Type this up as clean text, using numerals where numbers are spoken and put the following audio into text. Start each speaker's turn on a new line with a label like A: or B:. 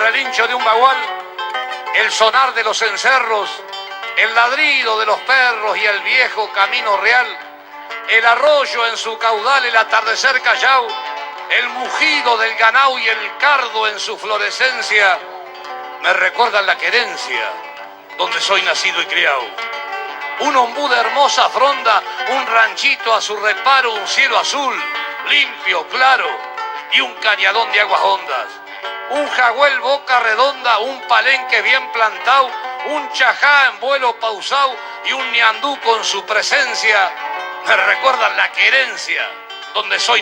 A: relincho de un bagual, el sonar de los cencerros, el ladrido de los perros y el viejo camino real, el arroyo en su caudal, el atardecer callao, el mugido del ganao y el cardo en su florescencia, me recuerdan la querencia donde soy nacido y criado. Un ombú de hermosa fronda, un ranchito a su reparo, un cielo azul, limpio, claro, y un cañadón de aguas hondas. Un jagüel boca redonda, un palenque bien plantado, un chajá en vuelo pausado y un ñandú con su presencia, me recuerdan la querencia donde soy